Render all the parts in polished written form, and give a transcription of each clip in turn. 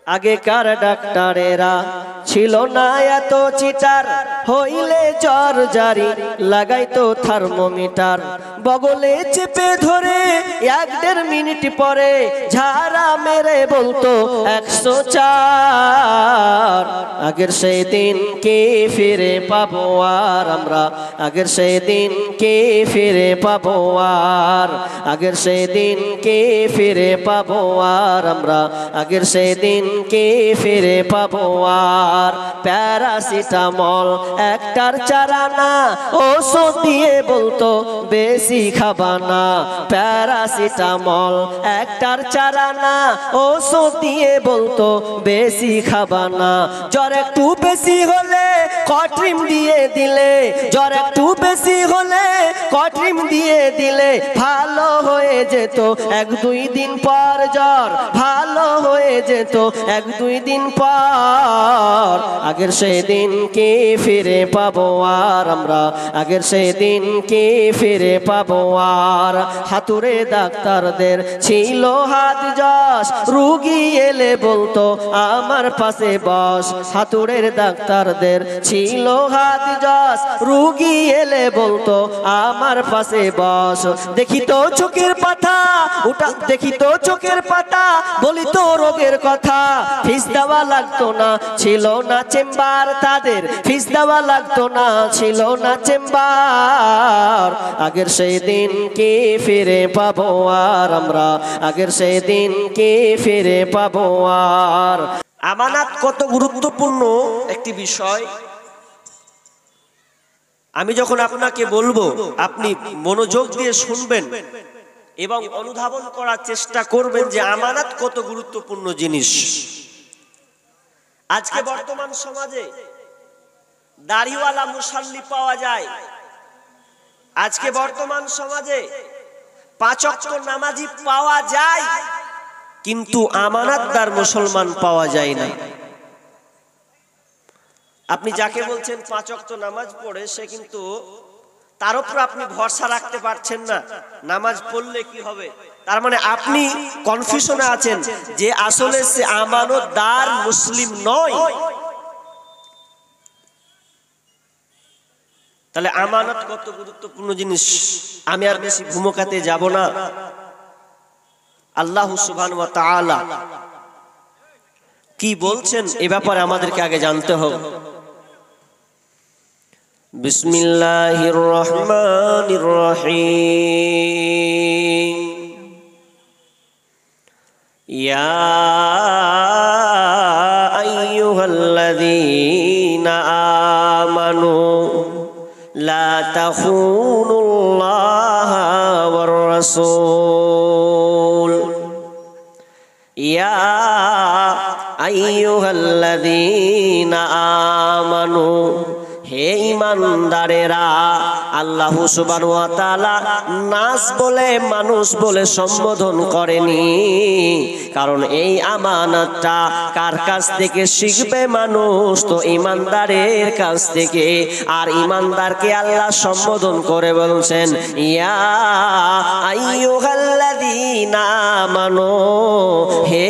আগেকার ডাক্তারেরা ছিল না এত চিটার, হইলে জ্বর জারি লাগাইতো থার্মোমিটার, বগলে চেপে ধরে 1-1.5 মিনিট পরে ঝাড়া মেরে বলতো 104। আগের সেই দিন কে ফিরে পাবো আর আমরা, আগের সেই দিন কে ফিরে পাবো আর, আগের সেই দিন কে ফিরে পাবো আর আমরা, আগের সেই দিন কে ফিরে পাবো আর। প্যারাসিটামল একটার চারানা, ওষুধ দিয়ে বলতো বেশি খাবা না। প্যারাসিটামল একটার চারানা, ওষুধ দিয়ে বলতো বেশি খাবা না। জ্বর একটু বেশি হলে কট্রিম দিয়ে দিলে, জ্বর একটু বেশি হলে কট্রিম দিয়ে দিলে ভালো হয়ে যেত 1-2 দিন পর, জ্বর ভালো হয়ে যেত 1-2 দিন পর। আগের সেই দিন কে ফিরে পাবো আর আমরা, আগের সেই দিন কে ফিরে পাবো আর। হাতুড়ে ডাক্তারদের ছিল হাত যশ, রুগী এলে বলতো আমার পাশে বস। হাতুড়ের ডাক্তারদের ছিল হাত যশ, রুগী এলে বলতো আমার পাশে বস। দেখি তো চোখের পাতা ওটা, দেখি তো চোখের পাতা, বলি তো রোগের কথা। ফিস দেওয়া লাগতো না, ছিল না চেম্বার তাদের, ফিস দেওয়া লাগতো না, ছিল না চেম্বার। আগের সেই দিন কে ফিরে পাবো আর আমরা, আগের সেই দিন কে ফিরে পাবো আর। আমানত কত গুরুত্বপূর্ণ একটি বিষয়, আমি যখন আপনাকে বলবো আপনি মনোযোগ দিয়ে শুনবেন এবং অনুধাবন করার চেষ্টা করবেন যে আমানত কত গুরুত্বপূর্ণ জিনিস। আজকে বর্তমান সমাজে দাড়িওয়ালা মুসাল্লি পাওয়া যায়, আজকে বর্তমান সমাজে 5 ওয়াক্ত নামাজি পাওয়া যায়, কিন্তু আমানতদার মুসলমান পাওয়া যায় না। আপনি যাকে বলছেন 5 ওয়াক্ত নামাজ পড়ে, সে কিন্তু তার উপর আপনি ভরসা রাখতে পারছেন না, নামাজ পড়লে কি হবে। তার মানে আপনি কনফিউশনে আছেন যে আসলে সে আমানতদার মুসলিম নয়। তাহলে আমানত কত গুরুত্বপূর্ণ জিনিস, আমি আর বেশি ভূমিকাতে যাব না। আল্লাহ সুবহানাহু ওয়া তাআলা কি বলছেন এ ব্যাপারে আমাদেরকে আগে জানতে হবে। বিসমিল্লাহির রহমানির রহিম। ইয়া আইয়ুহাল্লাযীনা আমানু লা তাখুনুল্লাহা ওয়ার রাসূল। ইয়া আইয়ুহাল্লাযীনা আমানু, হে ঈমানদারেরা। আল্লাহ সুবহানাহু ওয়া তাআলা নাস বলে মানুষ বলে সম্বোধন করেনি, কারণ এই আমানতটা কার কাছ থেকে শিখবে মানুষ? তো ঈমানদারের কাছ থেকে। আর ঈমানদারকে আল্লাহ সম্বোধন করে বলছেন ইয়া আইয়ুহাল্লাযীনা আমানু, হে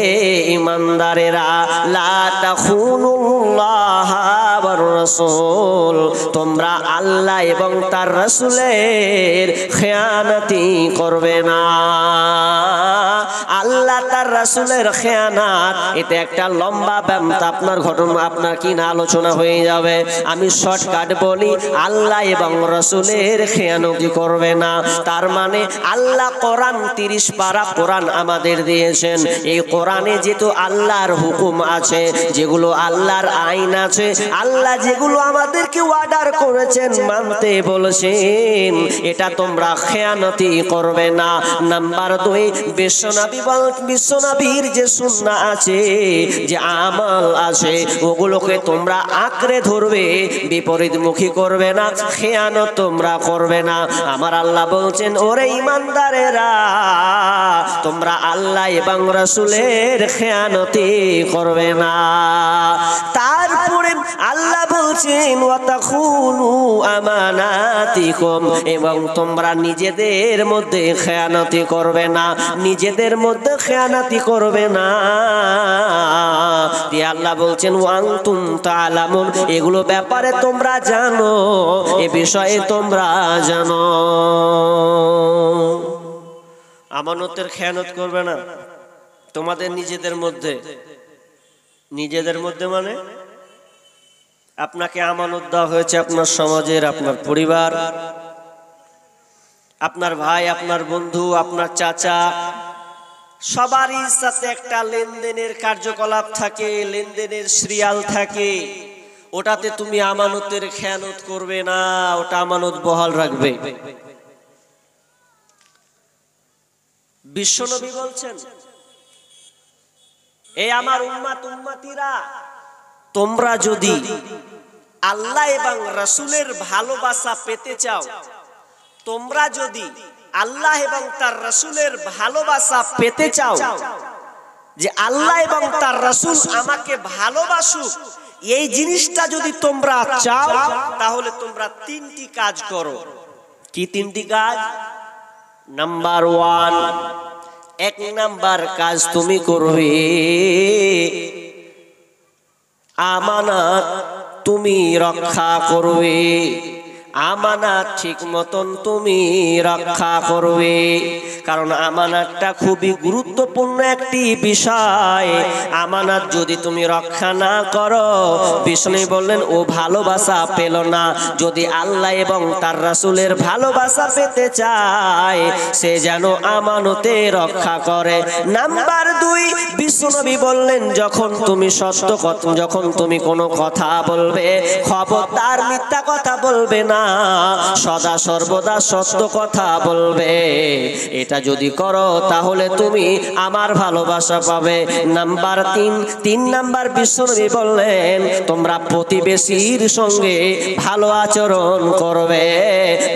ঈমানদারেরা, লা তাখুনুল্লাহা ওয়ার রাসূল, তোমরা আল্লাহ এবং তার রাসূলের খেয়ানতি করবে না। আল্লাহ তার রাসূলের খেয়ানাত, এটা একটা লম্বা ব্যাপার, আপনার ঘটনা আপনার কি না আলোচনা হয়ে যাবে। আমি শর্টকাট বলি, আল্লাহ এবং রাসূলের খেয়ানতি করবে না। তার মানে আল্লাহ কোরআন 30 পারা কোরআন আমাদের দিয়েছেন। এই কোরআনে যেহেতু আল্লাহর হুকুম আছে, যেগুলো আল্লাহর আইন আছে, আল্লাহ যেগুলো আমাদেরকে অর্ডার করেছেন মানতে বলেছেন, এটা তোমরা খেয়ানতি করবে না। নাম্বার 2, বিশ্বনবীর যে সুন্নাহ আছে, যে আমল আছে, ওগুলোকে তোমরা আঁকড়ে ধরবে, বিপরীতমুখী করবে না, খেয়ানত তোমরা করবে না। আমার আল্লাহ বলছেন ওরে ঈমানদারেরা, তোমরা আল্লাহ এবং রাসূলের খেয়ানতি করবে না। তারপরে আল্লাহ বলছেন ওয়া তাখুনু আমানাতিকুম, এবং তোমরা নিজেদের মধ্যে খেয়ানতি করবে না, নিজেদের মধ্যে খেয়ানতি করবে না। দিয়ে আল্লাহ বলছেন ওয়ান্তুম তাআলামুন, এগুলো ব্যাপারে তোমরা জানো, এ বিষয়ে তোমরা জানো। আমানতের খেয়ানত করবে না তোমাদের নিজেদের মধ্যে। নিজেদের মধ্যে মানে আপনাকে আমানত দেওয়া হয়েছে আপনার সমাজের, আপনার পরিবার, আপনার ভাই, আপনার বন্ধু, আপনার চাচা, সবারই সাথে একটা লেনদেনের কার্যকলাপ থাকে, লেনদেনের সিরিয়াল থাকে। ওটাতে তুমি আমানতের খেয়ানত করবে না, ওটা আমানত বহাল রাখবে। বিশ্বনবী বলছেন, এই আমার উম্মত উম্মতিরা, তোমরা যদি আল্লাহ এবং রাসূলের ভালোবাসা পেতে চাও, তোমরা যদি আল্লাহ এবং তার রাসূলের ভালোবাসা পেতে চাও, যে আল্লাহ এবং তার রাসূল আমাকে ভালোবাসুক, এই জিনিসটা যদি তোমরা চাও, তাহলে তোমরা তিনটি কাজ করো। কি তিনটি কাজ? নাম্বার 1, এক নাম্বার কাজ তুমি করবে আমানত তুমি রক্ষা করবে। আমানত ঠিক মতন তুমি রক্ষা করবে, কারণ আমানতটা খুবই গুরুত্বপূর্ণ একটি বিষয়। আমানত যদি তুমি রক্ষা না করো, বিষ্ণু বললেন ও ভালোবাসা পেল না। যদি আল্লাহ এবং তার রাসূলের ভালোবাসা পেতে চায়, সে যেন আমানতে রক্ষা করে। নাম্বার 2, বিষ্ণুনবী বললেন যখন তুমি সত্য কথা, যখন তুমি কোনো কথা বলবে, খবরদার মিথ্যা কথা বলবে না, সদা সর্বদা সত্য কথা বলবে। এটা যদি করো তাহলে তুমি আমার ভালোবাসা পাবে। নাম্বার 3 নাম্বার বিশ্বনবী বললেন তোমরা প্রতিবেশীর সঙ্গে ভালো আচরণ করবে,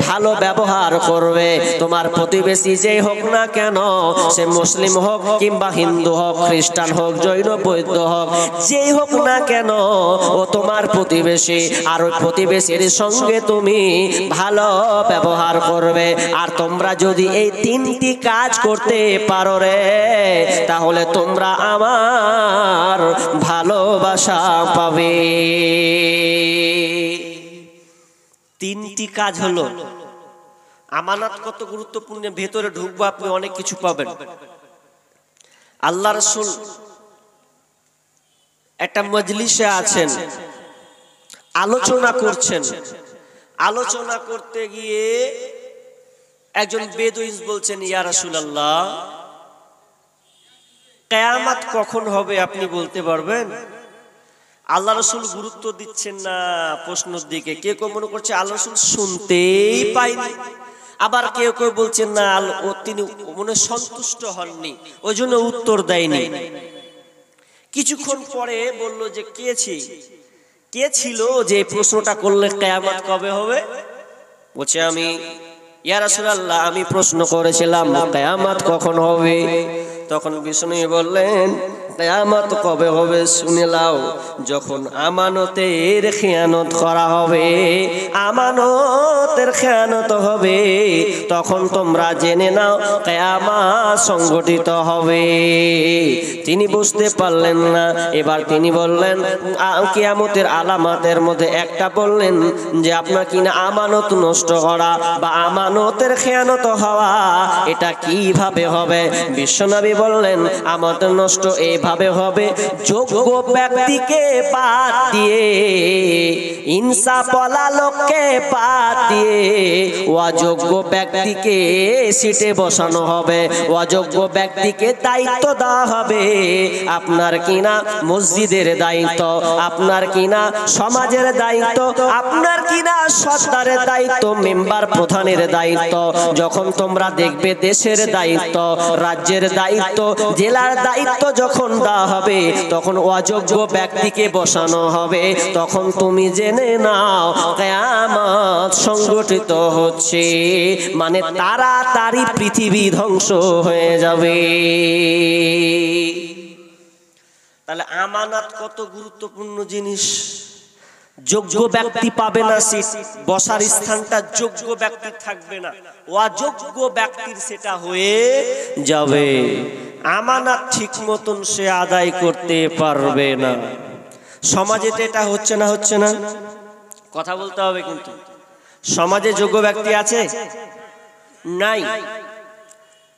ভালো ব্যবহার করবে। তোমার প্রতিবেশী যেই হোক না কেন, সে মুসলিম হোক কিংবা হিন্দু হোক, খ্রিস্টান হোক, জৈন, বৌদ্ধ হোক, যেই হোক না কেন, ও তোমার প্রতিবেশী। আর ওই প্রতিবেশীর সঙ্গে তুমি ভালো ব্যবহার করবে। আর তোমরা যদি এই তিনটি কাজ করতে পারো রে, তাহলে তোমরা আমার ভালোবাসা পাবে। তিনটি কাজ হলো আমানত কত গুরুত্বপূর্ণ। ভেতরে ঢুকবো, আপনি অনেক কিছু পাবেন। আল্লাহ রাসূল একটা মজলিসে আছেন, আলোচনা করছেন। আলোচনা করতে গিয়ে একজন বেদুইন বলছেন, ইয়া রাসূলুল্লাহ, কিয়ামত কখন হবে আপনি বলতে পারবেন? আল্লাহ রাসূল গুরুত্ব দিচ্ছেন না প্রশ্নের দিকে। কেউ কেউ মনে করছে আল্লাহ রাসূল শুনতেই পাইনি, আবার কেউ কেউ বলছেন না তিনি মনে সন্তুষ্ট হননি, ওই জন্য উত্তর দেয়নি। কিছুক্ষণ পরে বলল যে কে ছিল যে প্রশ্নটা করলে কিয়ামত কবে হবে? বলছে আমি। ইয়া রাসূলুল্লাহ, আমি প্রশ্ন করেছিলাম কিয়ামত কখন হবে। তখন বিষ্ণু বললেন কিয়ামত কবে হবে শুনে নাও, যখন আমানতের খেয়ানত করা হবে, আমানতের খেয়ানত হবে, তখন তোমরা জেনে নাও কিয়ামত সংঘটিত হবে। তিনি বুঝতে পারলেন না। এবার তিনি বললেন কিয়ামতের আলামতের মধ্যে একটা বললেন যে আপনার কিনা আমানত নষ্ট করা বা আমানতের খেয়ানত হওয়া, এটা কিভাবে হবে? বিশ্বনবী বললেন আমানত নষ্ট এইভাবে হবে, যোগ্য ব্যক্তিকে বাদ দিয়ে, ইনসাফওয়ালা লোককে বাদ দিয়ে অযোগ্য ব্যক্তিকে সিটে বসানো হবে, অযোগ্য ব্যক্তিকে দায়িত্ব দেওয়া হবে। আপনার কিনা মসজিদের দায়িত্ব, আপনার কিনা সমাজের দায়িত্ব, আপনার কিনা সরকারের দায়িত্ব, মেম্বার প্রধানের দায়িত্ব, যখন তোমরা দেখবে দেশের দায়িত্ব, রাজ্যের দায়িত্ব, জেলার দায়িত্ব যখন দেওয়া হবে, তখন অযোগ্য ব্যক্তিকে বসানো হবে। তখন তুমি জেনে নাও কিয়ামত সংঘটিত হচ্ছে, মানে তাড়াতাড়ি পৃথিবী ধ্বংস হয়ে যাবে। তাহলে আমানত কত গুরুত্বপূর্ণ জিনিস। যোগ্য ব্যক্তি পাবে না সিট, বসার স্থানটা যোগ্য ব্যক্তি থাকবে না, অযোগ্য ব্যক্তির সেটা হয়ে যাবে। আমানত ঠিক মতন সে আদায় করতে পারবে না। সমাজে এটা হচ্ছে না, হচ্ছে না? কথা বলতে হবে কিন্তু। সমাজে যোগ্য ব্যক্তি আছে? নাই।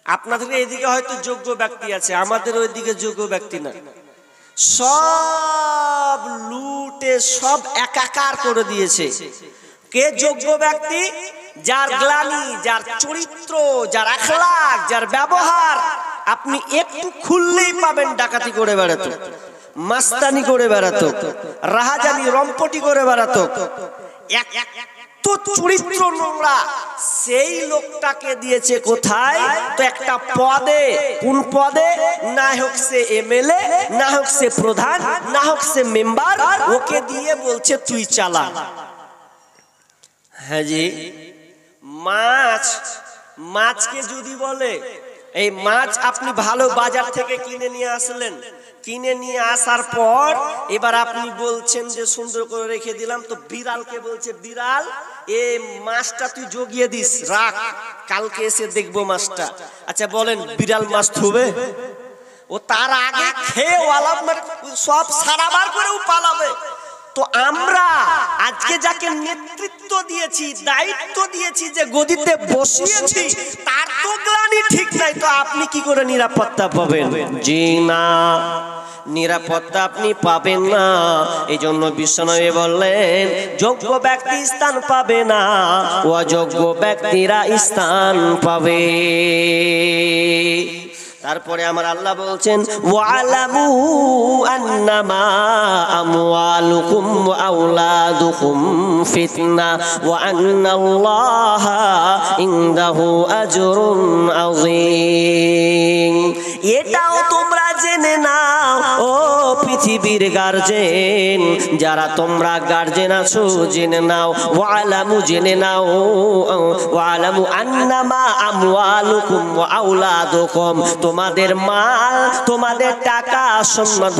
আপনাদের এইদিকে হয়তো যোগ্য ব্যক্তি আছে, আমাদের ওইদিকে যোগ্য ব্যক্তি না। সব লুটে সব একাকার করে দিয়েছে। কে যোগ্য ব্যক্তি? যার গ্লানি, যার চরিত্র, যার আখলাক, যার ব্যবহার আপনি একটু খুললেই পাবেন ডাকাতি করে বেড়াতো, মাস্তানি করে বেড়াতো, রাহাজানি রম্পটি করে বেড়াতো, তো চরিত্র নোংরা। সেই লোকটাকে দিয়েছে কোথায়? তো একটা পদে। কোন পদে? না হোক সে এমএলএ, না হোক সে প্রধান, না হোক সে মেম্বার, ওকে দিয়ে বলছে তুই চালা। হ্যাঁ জি। মাছকে যদি বলে এই মাছ আপনি ভালো বাজার থেকে কিনে নিয়ে আসলেন, কিনে নিয়ে আসার পর এবার আপনি বলছেন যে সুন্দর করে রেখে দিলাম, তো বিড়ালকে বলছে বিড়াল এই মাছটা তুই জগিয়ে দিস, রাখ, কালকে এসে দেখবো মাছটা। আচ্ছা বলেন বিড়াল মাছ থুবে? ও তার আগে খেয়ে সব সারাবার করেও পালাবে। তো আমরা আজকে যাকে নেতৃত্ব দিয়েছি, দায়িত্ব দিয়েছি, যে গদিতে বসিয়েছি, তার তো গ্লানি ঠিক নাই, তো আপনি কি করে নিরাপত্তা পাবেন? জি না, নিরাপত্তা আপনি পাবেন না। এই জন্য বিশ্বনবী বললেন যোগ্য ব্যক্তি স্থান পাবে না, অযোগ্য ব্যক্তিরা স্থান পাবে। তারপরে আমার আল্লাহ বলছেন ওয়ালামু আন্নামা আমওয়ালুকুম ওয়া আওলাদুকুম ফিতনা ওয়া আন্নাল্লাহা ইনদাহু আজরুন আযীম। এটাও তোমরা জেনে নাও ও পৃথিবীর গার্জেন, যারা তোমরা গার্জেন আছো জেনে নাও, ওয়ালামু জেনে নাও, ওয়ালামু আন্নামা আমওয়ালুকুম ওয়া আওলাদুকুম, তোমাদের মাল, তোমাদের টাকা,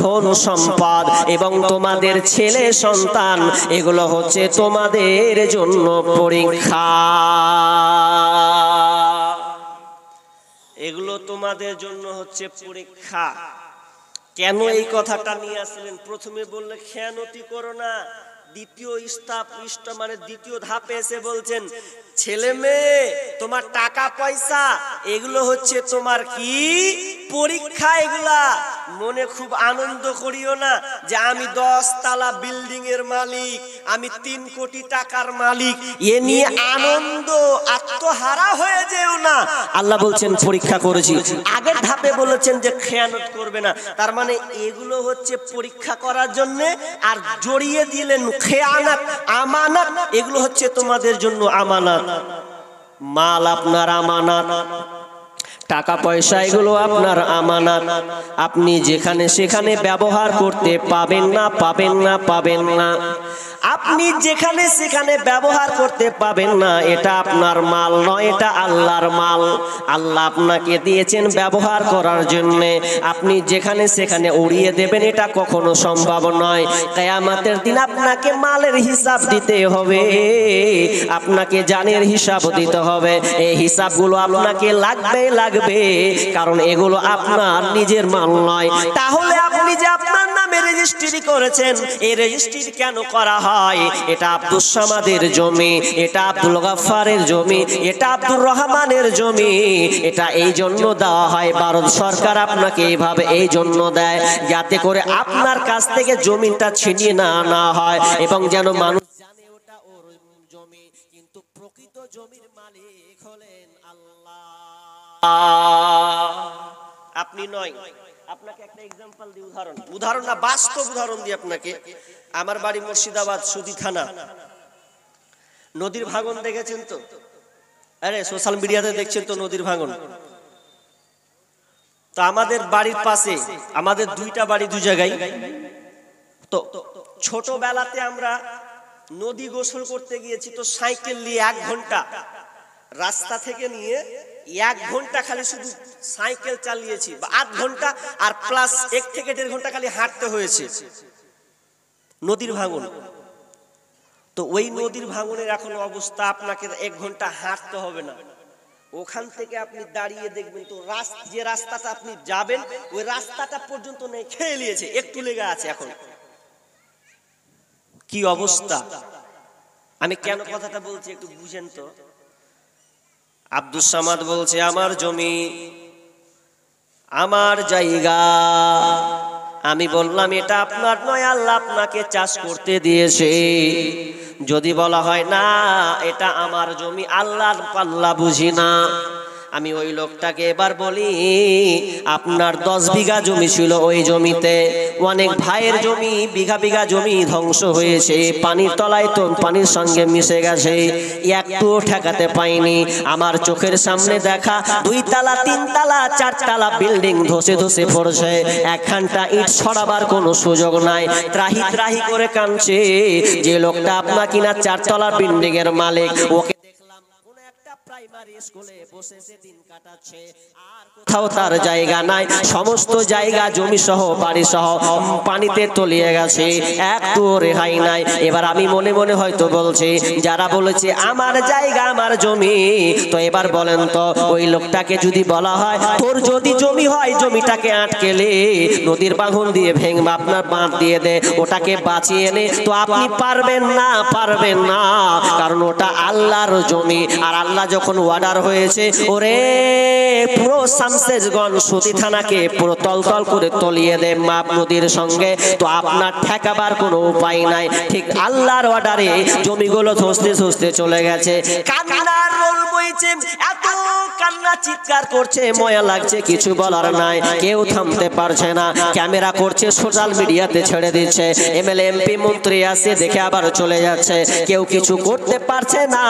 ধন সম্পদ এবং তোমাদের ছেলে সন্তান, এগুলো হচ্ছে তোমাদের জন্য পরীক্ষা। এগুলো তোমাদের জন্য হচ্ছে পরীক্ষা। কেন এই কথাটা নিয়ে আসলেন? প্রথমে বললে খেয়ানতি করো না, দ্বিতীয় দ্বিতীয় ধাপে এসে বলছেন ছেলে মেয়ে, তোমার টাকা পয়সা, এগুলো হচ্ছে তোমার কি পরীক্ষা। এগুলা মনে খুব আনন্দ করিও না যে আমি 10 তলা বিল্ডিং এর মালিক, আমি 3 কোটি টাকার মালিক, এ নিয়ে আনন্দ আত্মহারা হয়ে যেও না। আল্লাহ বলছেন পরীক্ষা করেছি। আগের ধাপে বলেছেন যে খেয়ানত করবে না, তার মানে এগুলো হচ্ছে পরীক্ষা করার জন্য। আর জড়িয়ে দিলেন খেয়ানত, আমানত, এগুলো হচ্ছে তোমাদের জন্য আমানত। মাল আপনার আমানত, টাকা পয়সা এগুলো আপনার আমানত। আপনি যেখানে সেখানে ব্যবহার করতে পাবেন না, পাবেন না, পাবেন না। আপনি যেখানে সেখানে ব্যবহার করতে পাবেন না। এটা আপনার মাল নয়, এটা আল্লাহর মাল। আল্লাহ আপনাকে দিয়েছেন ব্যবহার করার জন্য। আপনি যেখানে সেখানে উড়িয়ে দেবেন, এটা কখনো সম্ভব নয়। কিয়ামতের দিন আপনাকে মালের হিসাব দিতে হবে, আপনাকে জানের হিসাব দিতে হবে। এই হিসাবগুলো আপনাকে লাগবে, কারণ এগুলো আপনার নিজের মাল নয়। তাহলে আপনি যে আপনার নামে রেজিস্ট্রি করেছেন, এই রেজিস্ট্রি কেন করা হয়? এটা আব্দুস সামাদের জমি, এটা আব্দুল গাফফারের জমি, এটা আব্দুর রহমানের জমি। এটা এই জন্য দেওয়া হয়, ভারত সরকার আপনাকে এইভাবে এই জন্য দেয়, যাতে করে আপনার কাছ থেকে জমিটা ছিনিয়ে না আনা হয়, এবং যেন মানুষ জানে ওটা ওর জমি, কিন্তু প্রকৃত জমির মালিক হলেন আল্লাহ, আপনি নয়। আপনাকে একটা এক্সাম্পল দিই, উদাহরণ না, বাস্তব উদাহরণ দিই আপনাকে। আমার বাড়ি মুর্শিদাবাদ, সুদি থানা। নদীর ভাঙন দেখেছেন তো? আরে সোশ্যাল মিডিয়াতে দেখছেন তো নদীর ভাঙন। তো আমাদের বাড়ির পাশে, আমাদের 2টা বাড়ি 2 জায়গায়। তো ছোটবেলাতে আমরা নদী গোসল করতে গিয়েছি, তো সাইকেল নিয়ে 1 ঘন্টা রাস্তা থেকে নিয়ে 1 ঘন্টা খালি শুধু সাইকেল চালিয়েছি, বা 8 ঘন্টা, আর প্লাস 1 থেকে 1.5 ঘন্টা খালি হাঁটতে হয়েছে। নদীর ভাঙন। তো ওই নদীর ভাঙনের এখন অবস্থা, আপনাকে 1 ঘন্টা হাঁটতে হবে না, ওখান থেকে আপনি দাঁড়িয়ে দেখবেন তো যে রাস্তাটা আপনি যাবেন ওই রাস্তাটা পর্যন্ত নেই, খেয়ে নিয়েছে, একটু লেগে আছে। এখন কি অবস্থা! আমি কেন কথাটা বলছি একটু বুঝেন তো। আব্দুস সামাদ বলছে, আমার জমি, আমার জায়গা। আমি বললাম এটা আপনার নয়, আল্লাহ আপনাকে চাষ করতে দিয়েছে। যদি বলা হয় না এটা আমার জমি, আল্লাহর পাল্লা বুঝি না, আমি ওই লোকটাকে এবার বলি আপনার 10 বিঘা জমি ছিল, ওই জমিতে অনেক ভাইয়ের জমি, বিঘা বিঘা জমি ধ্বংস হয়েছে, পানির তলায় তো পানির সঙ্গে মিশে গেছে, একটুও ঠেকাতে পাইনি। আমার চোখের সামনে দেখা 2 তালা 3 তালা 4 তালা বিল্ডিং ধসে ধসে পড়ছে, একখানটা ইট ছড়াবার কোনো সুযোগ নাই। ত্রাহি ত্রাহি করে কাঁদছে যে লোকটা আপনার কিনা 4 তলার বিল্ডিং এর মালিক। ওকে প্রাইমারি স্কুলে বসেছে, দিন কাটাচ্ছে, আর কোথাও তার জায়গা নাই। সমস্ত জায়গা জমি সহ বাড়ি সহ পানিতে তলিয়ে গেছে, একটু রেহাই নাই। এবার আমি মনে মনে হয়তো বলছি, যারা বলেছে আমার জায়গা আমার জমি, তো এবার বলেন তো ওই লোকটাকে যদি বলা হয় তোর যদি জমি হয় জমিটাকে আটকেলে নদীর বাঁধন দিয়ে ভেঙে আপনার বাঁধ দিয়ে দে, ওটাকে বাঁচিয়ে নে, তো আপনি পারবেন না, পারবেন না, কারণ ওটা আল্লাহর জমি। আর আল্লাহ যখন অর্ডার হয়েছে ওরে পুরো শামসেরগঞ্জ সতী থানাকে পুরো তলতল করে তলিয়ে দে মাপ নদীর সঙ্গে, তো আপনার ঠেকাবার কোনো উপায় নাই। ঠিক আল্লাহর অর্ডারে জমিগুলো ধসতে ধসতে চলে গেছে। কান্নার রোল বইছে, এত কান্না চিৎকার করছে, ময়া লাগছে, কিছু বলার নাই, কেউ থামতে পারছে না। ক্যামেরা করছে, সোশ্যাল মিডিয়াতে ছেড়ে দিচ্ছে, এমএলএ এমপি মন্ত্রী আসে দেখে আবার চলে যাচ্ছে, কেউ কিছু করতে পারছে না।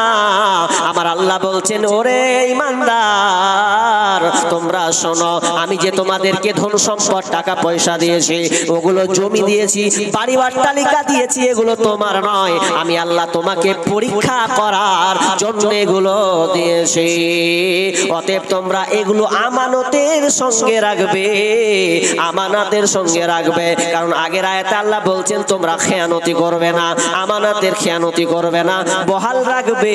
আমার আল্লাহ বলছেন ওরে ইমানদার তোমরা শোনো, আমি যে তোমাদেরকে ধন সম্পদ টাকা পয়সা দিয়েছি, ওগুলো জমি দিয়েছি, বাড়ি অট্টালিকা দিয়েছি, এগুলো তোমার নয়, আমি আল্লাহ তোমাকে পরীক্ষা করার জন্য এগুলো দিয়েছি। অতএব তোমরা এগুলো আমানতের সঙ্গে রাখবে, আমানতের সঙ্গে রাখবে। কারণ আগের আয়াতে আল্লাহ বলছেন তোমরা খেয়ানতি করবে না, আমানতের খেয়ানতি করবে না, বহাল রাখবে।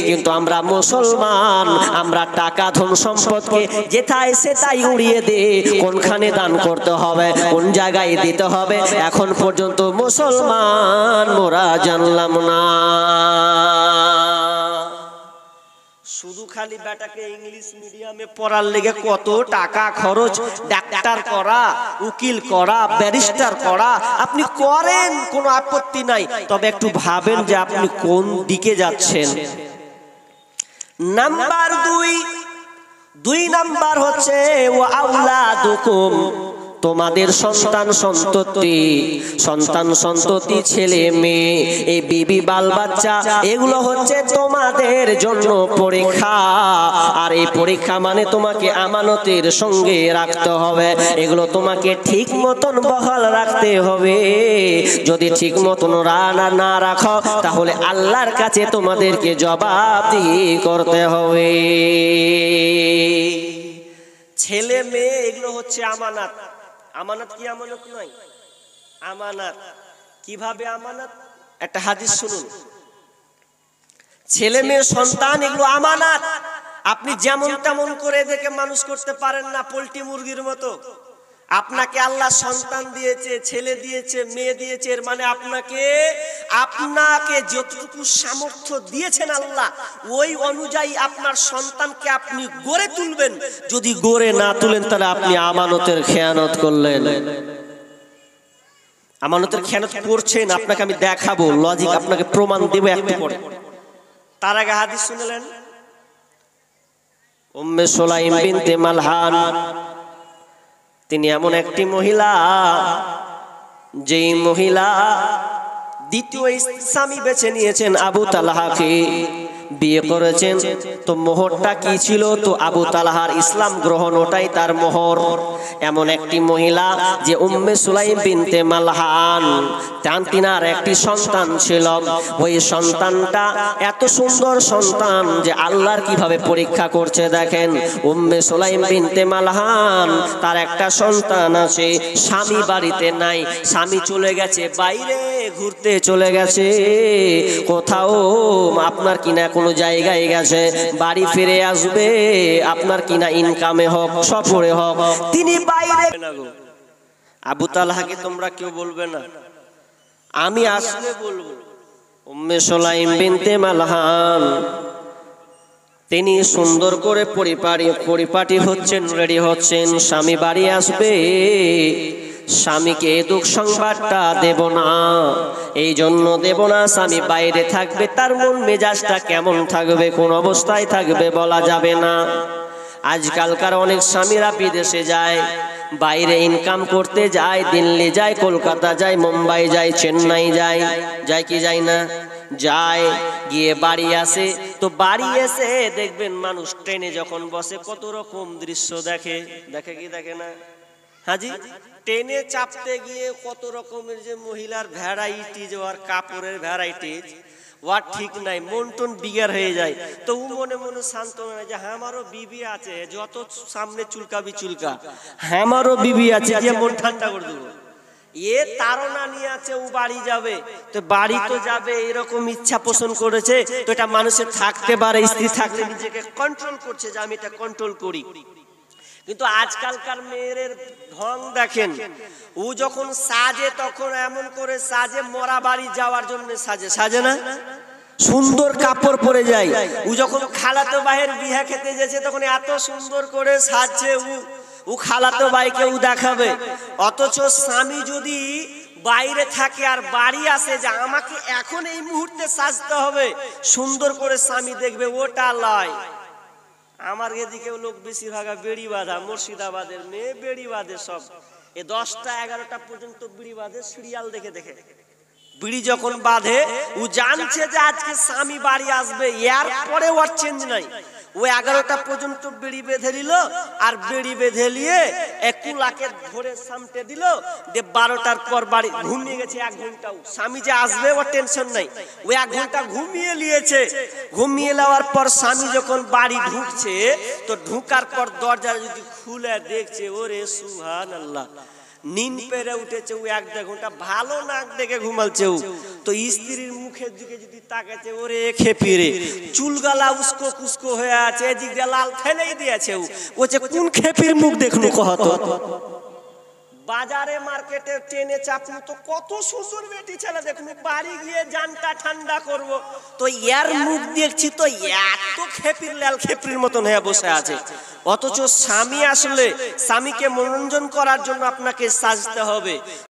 কিন্তু আমরা মুসলমান, আমরা টাকা ধন সম্পদকে যেথায় সেটাই উড়িয়ে দে, কোনখানে দান করতে হবে, কোন জায়গায় দিতে হবে, এখন পর্যন্ত মুসলমান মোরা জানলাম না। শুধু খালি বেটাকে ইংলিশ মিডিয়ামে পড়ার লেগে কত টাকা খরচ, ডাক্তার করা, উকিল করা, ব্যারিস্টার করা, আপনি করেন, কোনো আপত্তি নাই, তবে একটু ভাবেন যে আপনি কোন দিকে যাচ্ছেন। নাম্বার 2 নাম্বার হচ্ছে ওয়া আওলাদুকুম, তোমাদের সন্তান সন্ততি ছেলে মেয়ে, এই বিবি বাল বাচ্চা, এগুলো হচ্ছে তোমাদের জন্য পরীক্ষা। আর এই পরীক্ষা মানে তোমাকে আমানতের সঙ্গে রাখতে হবে, এগুলো তোমাকে ঠিক মতন বহাল রাখতে হবে। যদি ঠিক মতন না রাখো তাহলে আল্লাহর কাছে তোমাদেরকে জবাবদিহি করতে হবে। ছেলে মেয়ে এগুলো হচ্ছে আমানত। আমানত কি আমানত নয়? আমানত। কিভাবে আমানত? একটা হাদিস শুনুন। ছেলে মেয়ে সন্তান এগুলো আমানত। আপনি যেমন তেমন করে দেখে মানুষ করতে পারেন না, পোল্ট্রি মুরগির মতো। আপনাকে আল্লাহ সন্তান দিয়েছে, ছেলে দিয়েছে, মেয়ে দিয়েছে, এর মানে আপনাকে যতটুকু সামর্থ্য দিয়েছেন আল্লাহ, ওই অনুযায়ী আপনার সন্তানকে আপনি গড়ে তুলবেন। যদি গড়ে না তুলেন তাহলে আপনি আমানতের খেয়ানত করলেন। আমানতের খেয়ানত করছেন, আপনাকে আমি দেখাবো, লজিক আপনাকে প্রমাণ দেব একটু পরে। তার আগে হাদিস শুনলেন উম্মে সুলাইম বিনতে মালহান, তিনি এমন একটি মহিলা, যেই মহিলা দ্বিতীয় স্বামী বেছে নিয়েছেন আবু তালহাকে, বিয়ে করেছেন। তো মোহরটা কি ছিল? তো আবু তালহার ইসলাম গ্রহণ, ওটাই তার মোহর। এমন একটি মহিলা যে উম্মে সুলাইম বিনতে মালহান, তিনার একটি সন্তান ছিল। ওই সন্তানটা এত সুন্দর সন্তান যে আল্লাহর কিভাবে পরীক্ষা করছে দেখেন। উম্মে সুলাইম বিনতে মালহান, তার একটা সন্তান আছে, স্বামী বাড়িতে নাই, স্বামী চলে গেছে বাইরে ঘুরতে চলে গেছে, কোথাও আপনার কিনা কোনো জায়গায় গেছে, বাড়ি ফিরে আসবে আপনার কিনা ইনকামে হোক সফরে হোক, তিনি বাইরে। আবু তালহাকে তোমরা কেউ বলবে না, আমি আসলে বলবো। উম্মে সুলাইম বিনতে মালহান তিনি সুন্দর করে পরিপাটি হচ্ছেন, রেডি হচ্ছেন, স্বামী বাড়ি আসবে, স্বামীকে দুঃখ সংবাদটা দেব না, এই জন্য দেব না, স্বামী বাইরে থাকবে, তার মন মেজাজটা কেমন থাকবে, কোন অবস্থায় থাকবে বলা যাবে না। আজকালকার অনেক স্বামীরা বিদেশে যায়, বাইরে ইনকাম করতে যায়, দিল্লি যায়, কলকাতা যায়, মুম্বাই যায়, চেন্নাই যায়, যায় কি যায় না? যায়, গিয়ে বাড়ি আসে, তো বাড়ি এসে দেখবেন মানুষ ট্রেনে যখন বসে কত রকম দৃশ্য দেখে, দেখে কি দেখে না? হাজি, ট্রেনে চাপতে গিয়ে কত রকমের যে মহিলার ভ্যারাইটিজ, আর কাপড়ের ভ্যারাইটিজ, ওয়ার ঠিক নাই, মন টন বিগার হয়ে যায়। তো ও মনে মনে শান্ত হয় যে আমারও বিবি আছে, যত সামনে চুলকাবি চুলকা, আমারও বিবি আছে, যে মন ঠান্ডা করে দেবো। এ তারা নিয়ে আছে, ও বাড়ি যাবে, তো বাড়ি তো যাবে এরকম ইচ্ছা পোষণ করেছে, তো এটা মানুষের থাকতে পারে, স্ত্রী থাকলে নিজেকে কন্ট্রোল করছে যে আমি এটা কন্ট্রোল করি। কিন্তু আজকালকার মেয়ের ঢং দেখেন, ও যখন সাজে তখন এমন করে সাজে মরা বাড়ি যাওয়ার জন্য সাজে, সাজে না? সুন্দর কাপড় পরে যায়। ও যখন খালাতো ভাইয়ের বিয়ে খেতে যেছে তখন এত সুন্দর করে সাজছে, ও খালাতো ভাইকে ও দেখাবে। অথচ স্বামী যদি বাইরে থাকে আর বাড়ি আসে যে আমাকে এখন এই মুহূর্তে সাজতে হবে, সুন্দর করে স্বামী দেখবে, ওটা লয়। আমার এদিকে লোক বেশিরভাগ বেড়ি বাঁধা, মুর্শিদাবাদের মেয়ে বেড়ি বাঁধে সব, 10টা 11টা পর্যন্ত বিড়ি বাঁধে, সিরিয়াল দেখে দেখে বিড়ি যখন বাঁধে ও জানছে যে আজকে স্বামী বাড়ি আসবে, এর পরে ওর চেঞ্জ নাই। ও 11টা পর্যন্ত বিড়ি বেঁধে নিল, আর বিড়ি বেঁধে নিয়ে কুলাকে ধরে সামটে দিল, 12টার পর বাড়ি ঘুমিয়ে গেছে 1 ঘন্টাও, স্বামী যে আসবে ওর টেনশন নাই, ও 1 ঘন্টা ঘুমিয়ে নিয়েছে। ঘুমিয়ে নেওয়ার পর স্বামী যখন বাড়ি ঢুকছে, তো ঢুকার পর দরজা যদি খুলে দেখছে, ওরে সুবহানাল্লাহ, নিন পেরে উঠেছে, ও 1-1.5 ঘন্টা ভালো নাক দেখে ঘুমালছে। তো স্ত্রীর মুখের দিকে যদি তাকাচ্ছে, ওরে খেপিরে, চুলগালা উস্কো কুস্কো হয়ে আছে, এদিকে লাল ফেলেই দিয়েছে। ও যে কোন খেপির মুখ দেখনু কহতো। বাজারে মার্কেটে ট্রেনে চাপনু তো কত সুন্দর বেটি ছেলে দেখনু, বাড়ি গিয়ে জানটা ঠান্ডা করব, তো এর মুখ দেখছি তো এত খেপির লাল খেপির মতন হয়ে বসে আছে। অথচ স্বামী আসলে স্বামীকে মনোরঞ্জন করার জন্য আপনাকে সাজতে হবে।